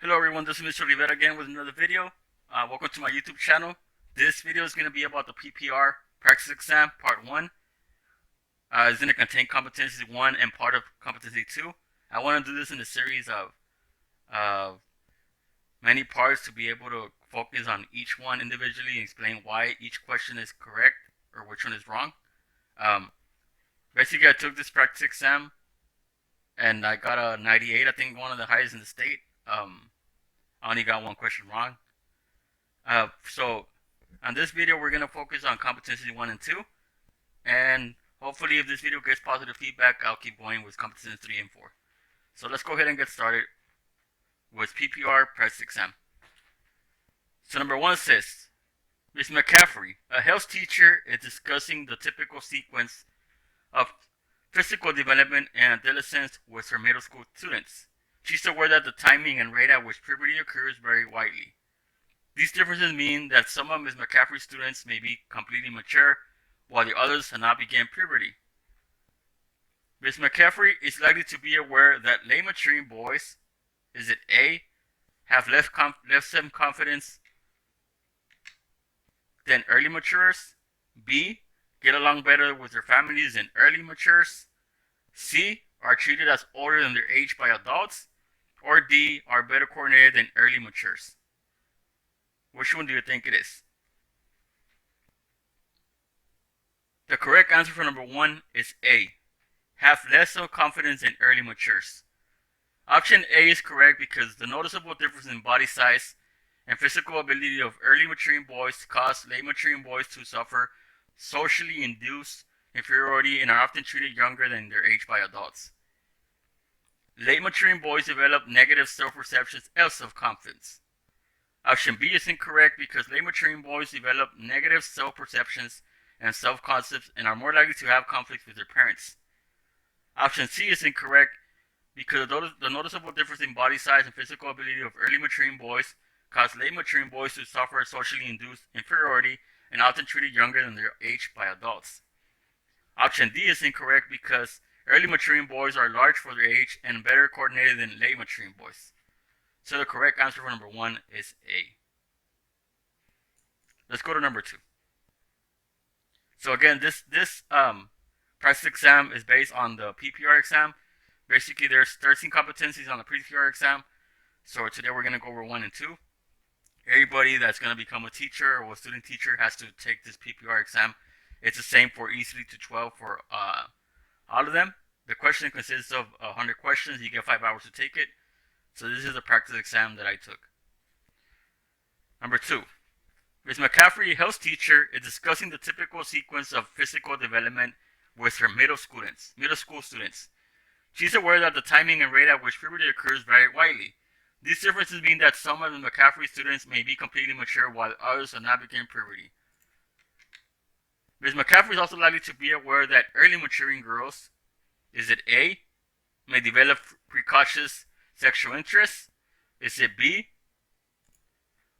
Hello everyone, this is Mr. Rivera again with another video. Welcome to my YouTube channel. This video is going to be about the PPR practice exam part 1. It's going to contain competency 1 and part of competency 2. I want to do this in a series of uh, many parts to be able to focus on each one individually and explain why each question is correct or which one is wrong. Um, Basically, I took this practice exam and I got a 98, I think one of the highest in the state. I only got one question wrong. So on this video, we're gonna focus on competency 1 and 2, and hopefully, if this video gets positive feedback, I'll keep going with competency 3 and 4. So let's go ahead and get started with PPR practice exam. So number 1 says, Ms. McCaffrey, a health teacher, is discussing the typical sequence of physical development and adolescence with her middle school students. She's aware that the timing and rate at which puberty occurs vary widely. These differences mean that some of Ms. McCaffrey's students may be completely mature, while the others have not begun puberty. Ms. McCaffrey is likely to be aware that late maturing boys, is it A, have less self-confidence than early maturers, B, get along better with their families than early matures, C, are treated as older than their age by adults, or D, are better coordinated than early matures. Which one do you think it is? The correct answer for number 1 is A. Have less self-confidence than early matures. Option A is correct because the noticeable difference in body size and physical ability of early maturing boys cause late maturing boys to suffer socially induced inferiority and are often treated younger than their age by adults. Late maturing boys develop negative self-perceptions and self-confidence. Option B is incorrect because late maturing boys develop negative self-perceptions and self-concepts and are more likely to have conflicts with their parents. Option C is incorrect because the noticeable difference in body size and physical ability of early maturing boys cause late maturing boys to suffer socially induced inferiority and often treated younger than their age by adults. Option D is incorrect because early maturing boys are large for their age and better coordinated than late maturing boys. So the correct answer for number 1 is A. Let's go to number 2. So again, this practice exam is based on the PPR exam. Basically, there's 13 competencies on the PPR exam. So today we're going to go over 1 and 2. Everybody that's going to become a teacher or a student teacher has to take this PPR exam. It's the same for E3 to 12 for all of them. The question consists of 100 questions. You get 5 hours to take it. So this is a practice exam that I took. Number 2. Ms. McCaffrey, a health teacher, is discussing the typical sequence of physical development with her middle school students. She's aware that the timing and rate at which puberty occurs vary widely. These differences mean that some of the McCaffrey students may be completely mature while others have not begun puberty. Ms. McCaffrey is also likely to be aware that early maturing girls, is it A, may develop precocious sexual interests? Is it B,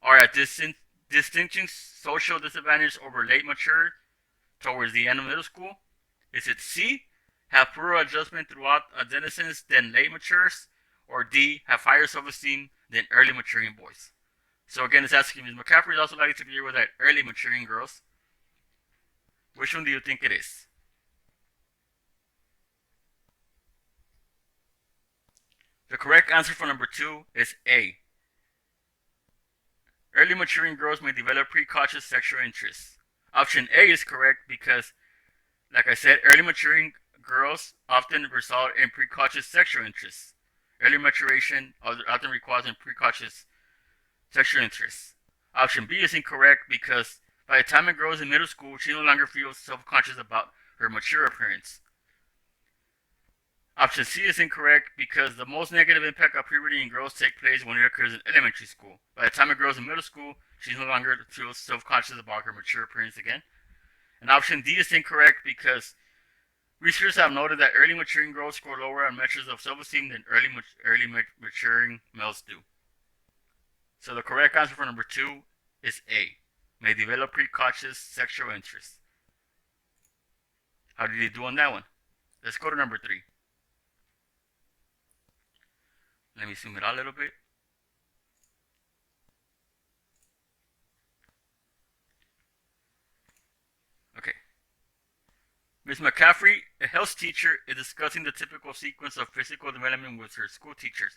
are at distinction social disadvantage over late mature towards the end of middle school? Is it C, have poorer adjustment throughout adolescence than late matures? Or D, have higher self-esteem than early maturing boys? So again, it's asking Ms. McCaffrey is also likely to be aware that early maturing girls. Which one do you think it is? The correct answer for number 2 is A. Early maturing girls may develop precocious sexual interests. Option A is correct because, like I said, early maturing girls often result in precocious sexual interests. Early maturation often requires precocious sexual interests. Option B is incorrect because by the time a girl is in middle school, she no longer feels self-conscious about her mature appearance. Option C is incorrect because the most negative impact of puberty in girls take place when it occurs in elementary school. By the time a girl is in middle school, she no longer feels self-conscious about her mature appearance again. And option D is incorrect because researchers have noted that early maturing girls score lower on measures of self-esteem than early maturing males do. So the correct answer for number 2 is A. May develop precocious sexual interest. How did he do on that one? Let's go to number 3. Let me zoom it out a little bit. Ms. McCaffrey, a health teacher, is discussing the typical sequence of physical development with her school teachers.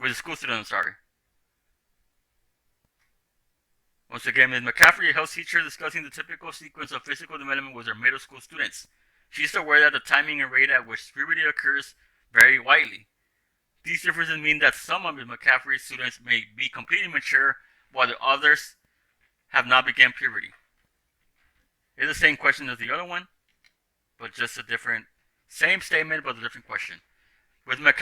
With the school students, sorry. Once again, Ms. McCaffrey, a health teacher, discussing the typical sequence of physical development with her middle school students. She's aware that the timing and rate at which puberty occurs vary widely. These differences mean that some of Ms. McCaffrey's students may be completely mature, while the others have not begun puberty. It's the same question as the other one, but just a different, same statement, but a different question. When Ms.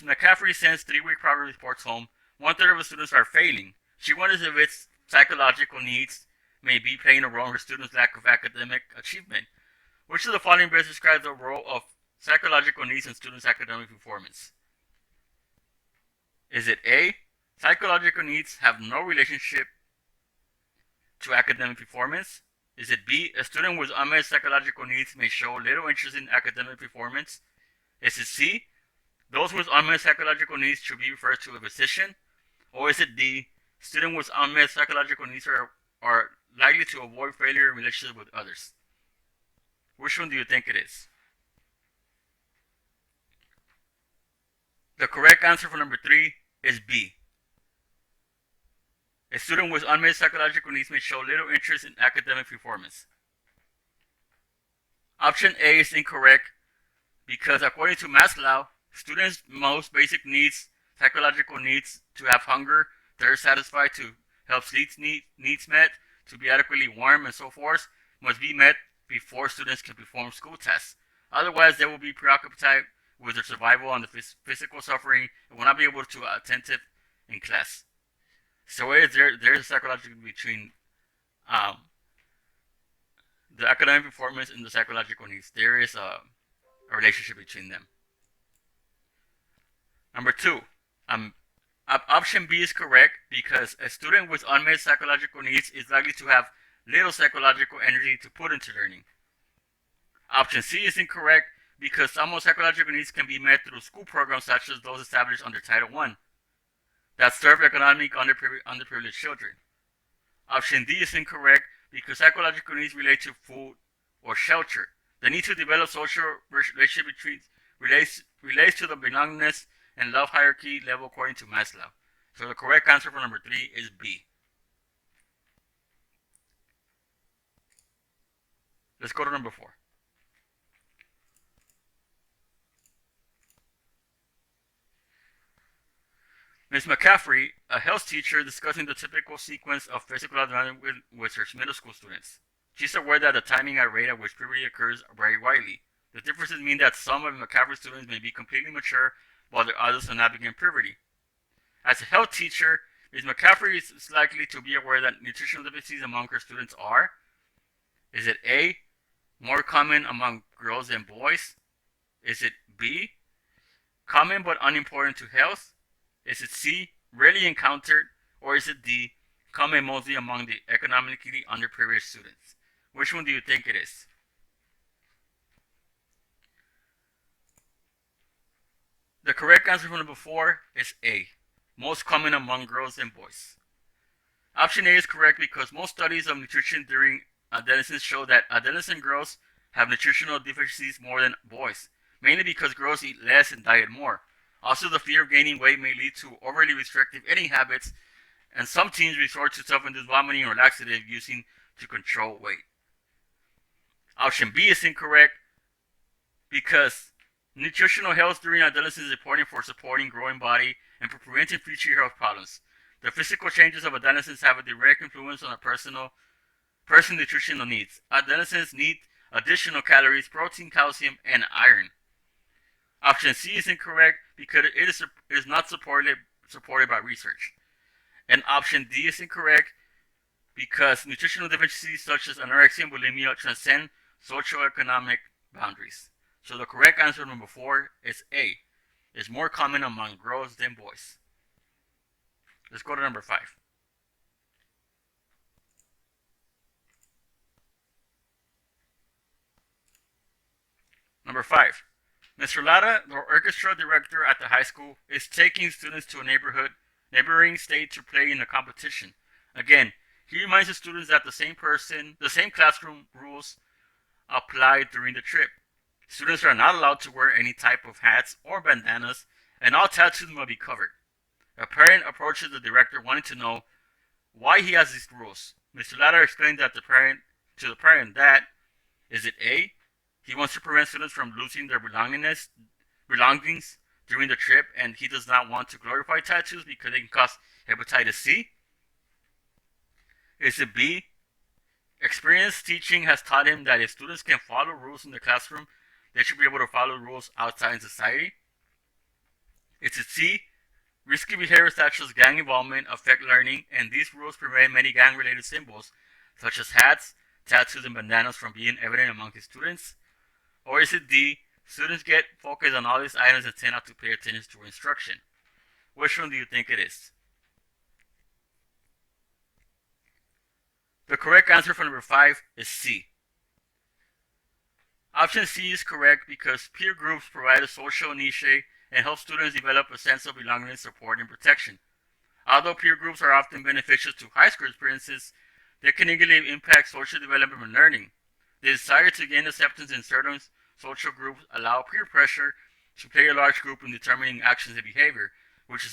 McCaffrey sends 3-week progress reports home, 1/3 of the students are failing. She wonders if its psychological needs may be playing a role in her students' lack of academic achievement. Which of the following best describes the role of psychological needs in students' academic performance? Is it A, psychological needs have no relationship to academic performance? Is it B, a student with unmet psychological needs may show little interest in academic performance? Is it C, those with unmet psychological needs should be referred to a physician? Or is it D, students with unmet psychological needs are likely to avoid failure in relationships with others? Which one do you think it is? The correct answer for number 3 is B. A student with unmet psychological needs may show little interest in academic performance. Option A is incorrect because according to Maslow, students' most basic needs, psychological needs to have hunger, thirst satisfied, to help sleep needs met, to be adequately warm, and so forth, must be met before students can perform school tests. Otherwise, they will be preoccupied with their survival and the physical suffering and will not be able to be attentive in class. So there's a psychological between the academic performance and the psychological needs. There is a relationship between them. Number 2, option B is correct because a student with unmet psychological needs is likely to have little psychological energy to put into learning. Option C is incorrect because some of psychological needs can be met through school programs such as those established under Title I that serve economically underprivileged children. Option D is incorrect because psychological needs relate to food or shelter. The need to develop social relationship relates to the belongingness and love hierarchy level according to Maslow. So the correct answer for number 3 is B. Let's go to number 4. Ms. McCaffrey, a health teacher, discussing the typical sequence of physical development with her middle school students. She's aware that the timing and rate at which puberty occurs vary widely. The differences mean that some of McCaffrey's students may be completely mature, while the others have not begun puberty. As a health teacher, Ms. McCaffrey is likely to be aware that nutritional deficiencies among her students are: is it A, more common among girls than boys? Is it B, common but unimportant to health? Is it C, rarely encountered? Or is it D, common mostly among the economically underprivileged students? Which one do you think it is? The correct answer for number 4 is A, most common among girls and boys. Option A is correct because most studies of nutrition during adolescence show that adolescent girls have nutritional deficiencies more than boys, mainly because girls eat less and diet more. Also, the fear of gaining weight may lead to overly restrictive eating habits, and some teens resort to self-induced vomiting or laxative using to control weight. Option B is incorrect because nutritional health during adolescence is important for supporting growing body and for preventing future health problems. The physical changes of adolescence have a direct influence on a person's nutritional needs. Adolescents need additional calories, protein, calcium, and iron. Option C is incorrect because it is not supported by research. And option D is incorrect because nutritional deficiencies such as anorexia and bulimia transcend socioeconomic boundaries. So the correct answer, number 4, is A. It's more common among girls than boys. Let's go to number 5. Number 5. Mr. Lara, the orchestra director at the high school, is taking students to a neighboring state to play in a competition. Again, he reminds the students that the same classroom rules applied during the trip. Students are not allowed to wear any type of hats or bandanas, and all tattoos must be covered. A parent approaches the director wanting to know why he has these rules. Mr. Ladder explained that to the parent that is it A, he wants to prevent students from losing their belongings during the trip, and he does not want to glorify tattoos because they can cause hepatitis C? Is it B, experience teaching has taught him that if students can follow rules in the classroom, they should be able to follow rules outside in society? Is it C, risky behaviors such as gang involvement affect learning, and these rules prevent many gang-related symbols, such as hats, tattoos, and bandanas from being evident among his students? Or is it D, students get focused on all these items and tend not to pay attention to instruction? Which one do you think it is? The correct answer for number 5 is C. Option C is correct because peer groups provide a social niche and help students develop a sense of belonging, support, and protection. Although peer groups are often beneficial to high school experiences, they can negatively impact social development and learning. The desire to gain acceptance in certain social groups allow peer pressure to play a large group in determining actions and behavior, which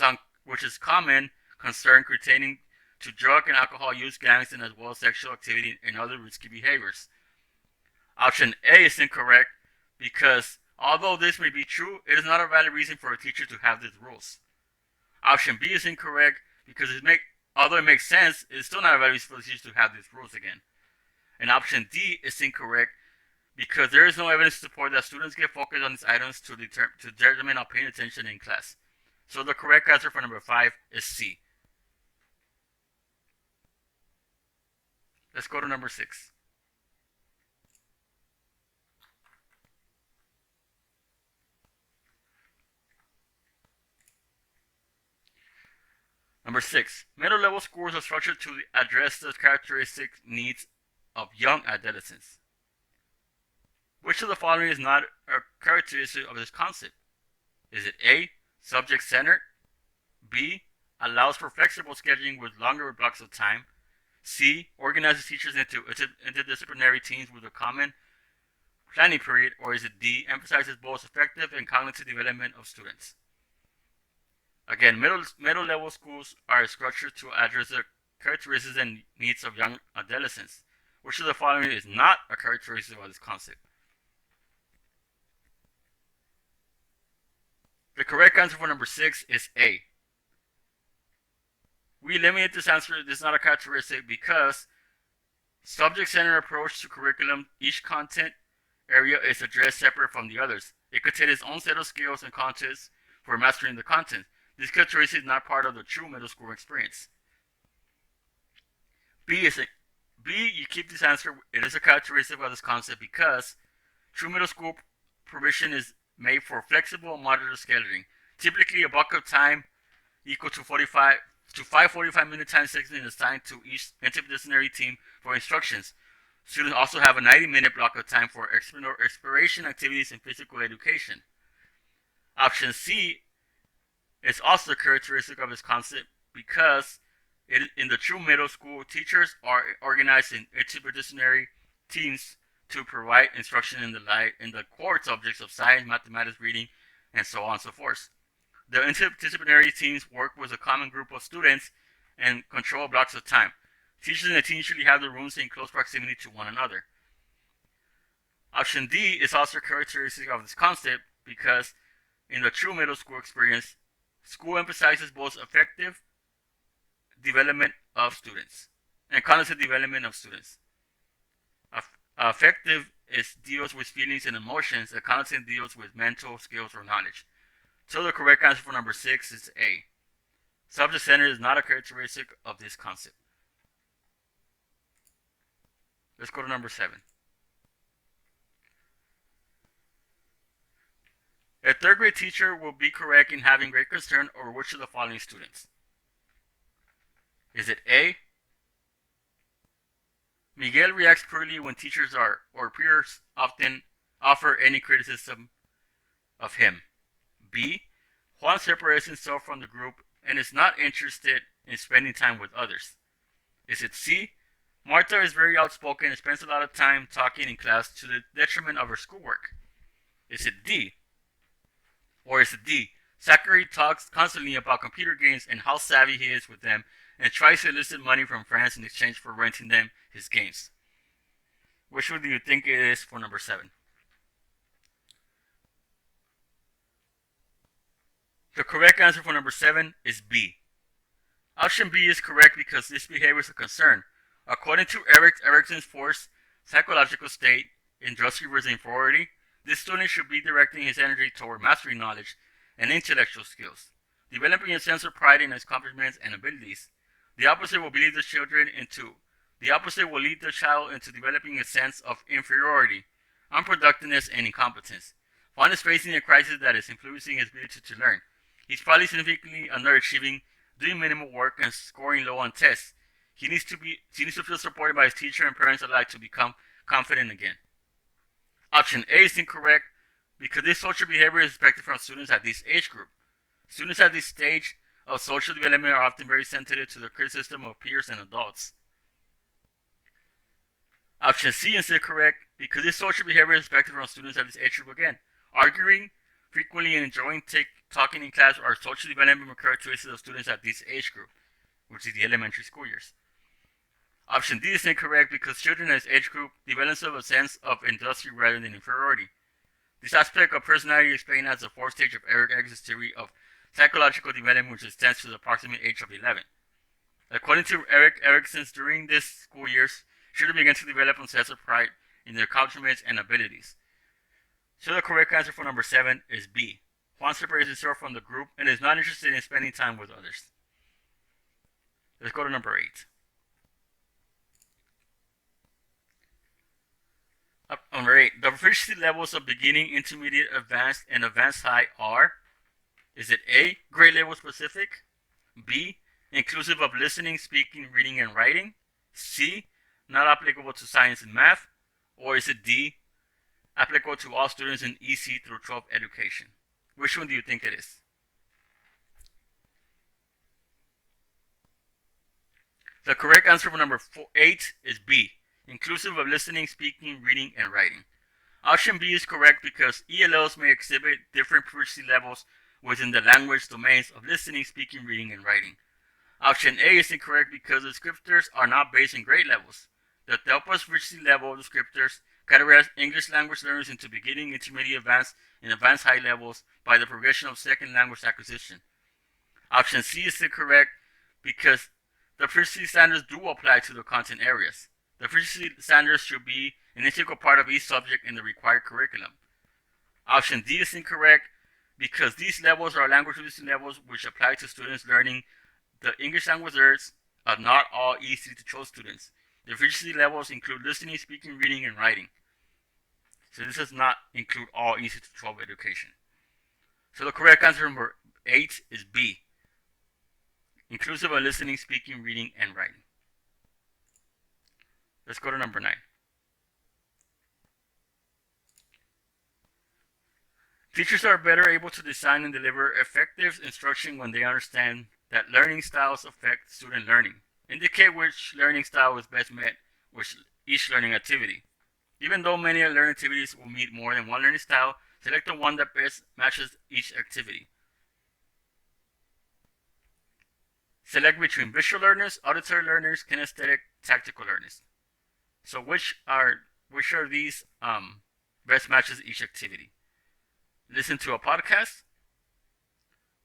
is common concern pertaining to drug and alcohol use, gangs, and as well as sexual activity and other risky behaviors. Option A is incorrect because although this may be true, it is not a valid reason for a teacher to have these rules. Option B is incorrect because although it makes sense, it is still not a valid reason for the teacher to have these rules again. And option D is incorrect because there is no evidence to support that students get focused on these items to determine how paying attention in class. So the correct answer for number 5 is C. Let's go to number 6. Number 6. Middle level schools are structured to address the characteristic needs of young adolescents. Which of the following is not a characteristic of this concept? Is it A, subject-centered, B, allows for flexible scheduling with longer blocks of time, C, organizes teachers into interdisciplinary teams with a common planning period, or is it D, emphasizes both effective and cognitive development of students? Again, middle level schools are structured to address the characteristics and needs of young adolescents. Which of the following is not a characteristic of this concept? The correct answer for number 6 is A. We eliminate this answer. This is not a characteristic because subject-centered approach to curriculum, each content area is addressed separate from the others. It contains its own set of skills and contents for mastering the content. This characteristic is not part of the true middle school experience. B, you keep this answer. It is a characteristic of this concept because true middle school provision is made for flexible modular scheduling. Typically, a block of time equal to 5 45-minute time sections assigned to each interdisciplinary team for instructions. Students also have a 90-minute block of time for exploration activities and physical education. Option C is also a characteristic of this concept because in the true middle school, teachers are organized in interdisciplinary teams to provide instruction in the core subjects of science, mathematics, reading, and so on and so forth. The interdisciplinary teams work with a common group of students and control blocks of time. Teachers in the team usually have the rooms in close proximity to one another. Option D is also a characteristic of this concept because in the true middle school experience, school emphasizes both effective development of students and cognitive development of students. Affective deals with feelings and emotions, and cognitive deals with mental skills or knowledge. So the correct answer for number 6 is A. Subject-centered is not a characteristic of this concept. Let's go to number 7. A third grade teacher will be correct in having great concern over which of the following students? Is it A? Miguel reacts poorly when teachers or peers often offer any criticism of him. B. Juan separates himself from the group and is not interested in spending time with others. Is it C? Martha is very outspoken and spends a lot of time talking in class to the detriment of her schoolwork. Is it D? Or is it D? Zachary talks constantly about computer games and how savvy he is with them and tries to elicit money from friends in exchange for renting them his games. Which one do you think it is for number 7? The correct answer for number 7 is B. Option B is correct because this behavior is a concern. According to Erik Erikson's forced psychological state in Just Reverse Inferiority, this student should be directing his energy toward mastering knowledge and intellectual skills, developing a sense of pride in his accomplishments and abilities. The opposite will lead the child into developing a sense of inferiority, unproductiveness, and incompetence. Juan is facing a crisis that is influencing his ability to learn. He's probably significantly underachieving, doing minimal work, and scoring low on tests. He needs to feel supported by his teacher and parents alike to become confident again. Option A is incorrect because this social behavior is expected from students at this age group. Students at this stage of social development are often very sensitive to the criticism of peers and adults. Option C is incorrect because this social behavior is expected from students at this age group again. Arguing frequently and enjoying talking in class are social development characteristics of students at this age group, which is the elementary school years. Option D is incorrect because children in this age group develop a sense of industry rather than inferiority. This aspect of personality is explained as the fourth stage of Erik Erikson's theory of psychological development, which extends to the approximate age of 11. According to Erik Erikson, during this school years, children begin to develop a sense of pride in their accomplishments and abilities. So the correct answer for number 7 is B. Juan separates himself from the group and is not interested in spending time with others. Let's go to number 8. Number 8. The proficiency levels of beginning, intermediate, advanced, and advanced high are: is it A, grade level specific? B, inclusive of listening, speaking, reading, and writing? C, not applicable to science and math? Or is it D, applicable to all students in EC through 12 education? Which one do you think it is? The correct answer for number 8 is B, inclusive of listening, speaking, reading, and writing. Option B is correct because ELLs may exhibit different proficiency levels within the language domains of listening, speaking, reading, and writing. Option A is incorrect because the descriptors are not based in grade levels. The Delpa's proficiency level descriptors categorize English language learners into beginning, intermediate, advanced, and advanced high levels by the progression of second language acquisition. Option C is incorrect because the proficiency standards do apply to the content areas. The proficiency standards should be an integral part of each subject in the required curriculum. Option D is incorrect because these levels are language literacy levels which apply to students learning the English language words are not all EC to 12 students. The proficiency levels include listening, speaking, reading, and writing. So this does not include all EC to 12 education. So the correct answer number 8 is B, inclusive of listening, speaking, reading, and writing. Let's go to number 9. Teachers are better able to design and deliver effective instruction when they understand that learning styles affect student learning. Indicate which learning style is best met with each learning activity. Even though many learning activities will meet more than one learning style, select the one that best matches each activity. Select between visual learners, auditory learners, kinesthetic, tactical learners. So which are these best matches each activity? Listen to a podcast.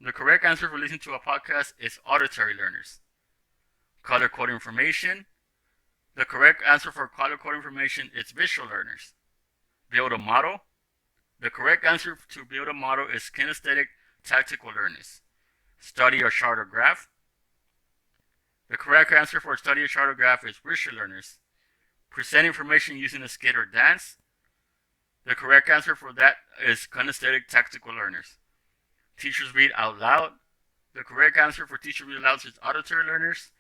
The correct answer for listening to a podcast is auditory learners. Color code information. The correct answer for color code information is visual learners. Build a model. The correct answer to build a model is kinesthetic, tactical learners. Study a chart or graph. The correct answer for study a chart or graph is visual learners. Present information using a skit or dance. The correct answer for that is kinesthetic, tactical learners. Teachers read out loud. The correct answer for teacher read aloud is auditory learners.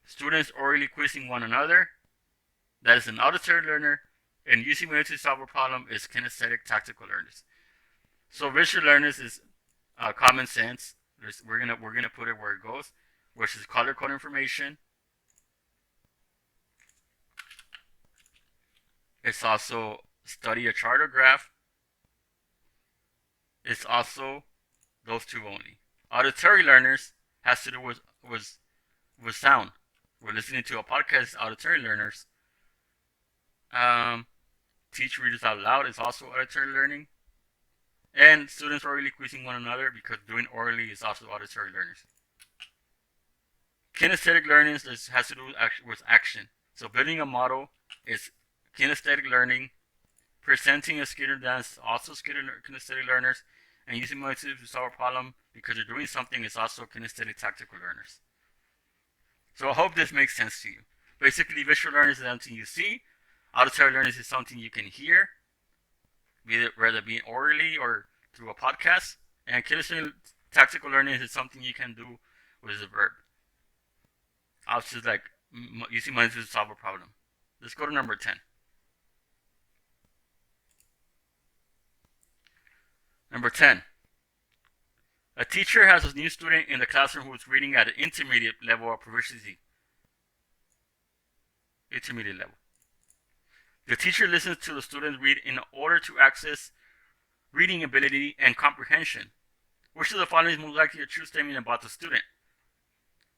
Students orally quizzing one another. That is an auditory learner. And using memory to solve a problem is kinesthetic, tactical learners. So visual learners is common sense. We're gonna put it where it goes, which is color code information. It's also study a chart or graph. It's also those two only. Auditory learners has to do with sound. We're listening to a podcast. Auditory learners. Um, teach readers out loud is also auditory learning. And students orally quizzing one another because doing orally is also auditory learners. Kinesthetic learning has to do with action. So building a model is kinesthetic learning. Presenting a skater dance is also kinesthetic learners. And using motives to solve a problem because you're doing something is also kinesthetic tactical learners. So I hope this makes sense to you. Basically, visual learning is something you see. Auditory learning is something you can hear, whether it be orally or through a podcast. And kinesthetic tactical learning is something you can do with a verb. Obviously, like using money to solve a problem. Let's go to number 10. Number 10. A teacher has a new student in the classroom who is reading at an intermediate level of proficiency. Intermediate level. The teacher listens to the student read in order to access reading ability and comprehension. Which of the following is most likely a true statement about the student?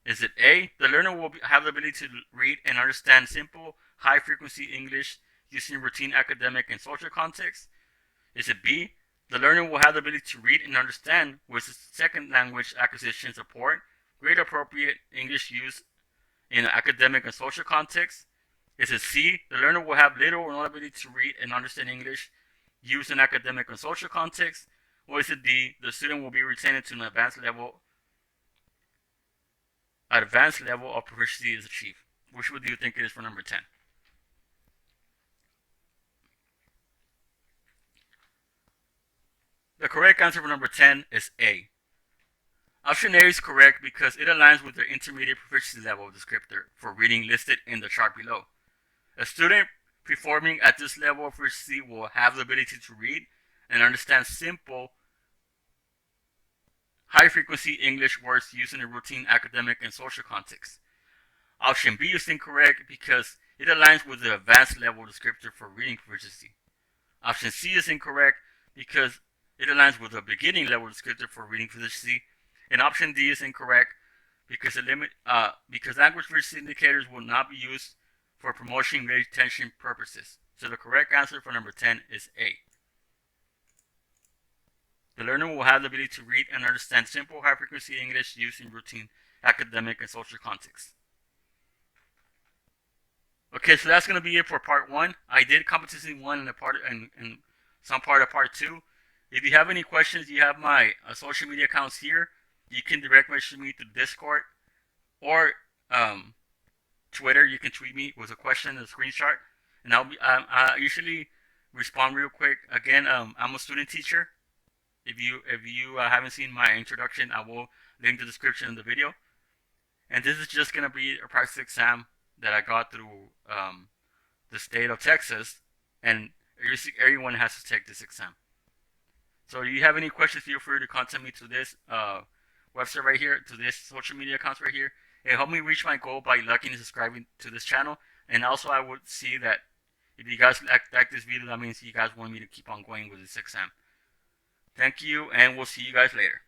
Is it A, the learner will have the ability to read and understand simple, high-frequency English using routine academic and social contexts? Is it B, the learner will have the ability to read and understand with second language acquisition support, grade appropriate English use in academic and social contexts? Is it C, the learner will have little or no ability to read and understand English used in academic and social contexts? Or is it D, the student will be retained to an advanced level of proficiency is achieved? Which one do you think it is for number 10? The correct answer for number 10 is A. Option A is correct because it aligns with the intermediate proficiency level descriptor for reading listed in the chart below. A student performing at this level of proficiency will have the ability to read and understand simple, high-frequency English words used in a routine academic and social context. Option B is incorrect because it aligns with the advanced level descriptor for reading proficiency. Option C is incorrect because it aligns with the beginning level descriptor for reading proficiency. And option D is incorrect because because language proficiency indicators will not be used for promotion retention purposes. So the correct answer for number 10 is A. The learner will have the ability to read and understand simple high-frequency English used in routine academic and social contexts. Okay, so that's going to be it for part 1. I did competency 1 and some part of part 2. If you have any questions, you have my social media accounts here. You can direct message me through Discord or Twitter. You can tweet me with a question and a screenshot, and I usually respond real quick. Again, I'm a student teacher. If you haven't seen my introduction, I will link the description in the video. And this is just gonna be a practice exam that I got through the state of Texas, and everyone has to take this exam. So if you have any questions, feel free to contact me to this website right here, to this social media accounts right here. It helped me reach my goal by liking and subscribing to this channel. And also I would see that if you guys like this video, that means you guys want me to keep on going with this exam. Thank you, and we'll see you guys later.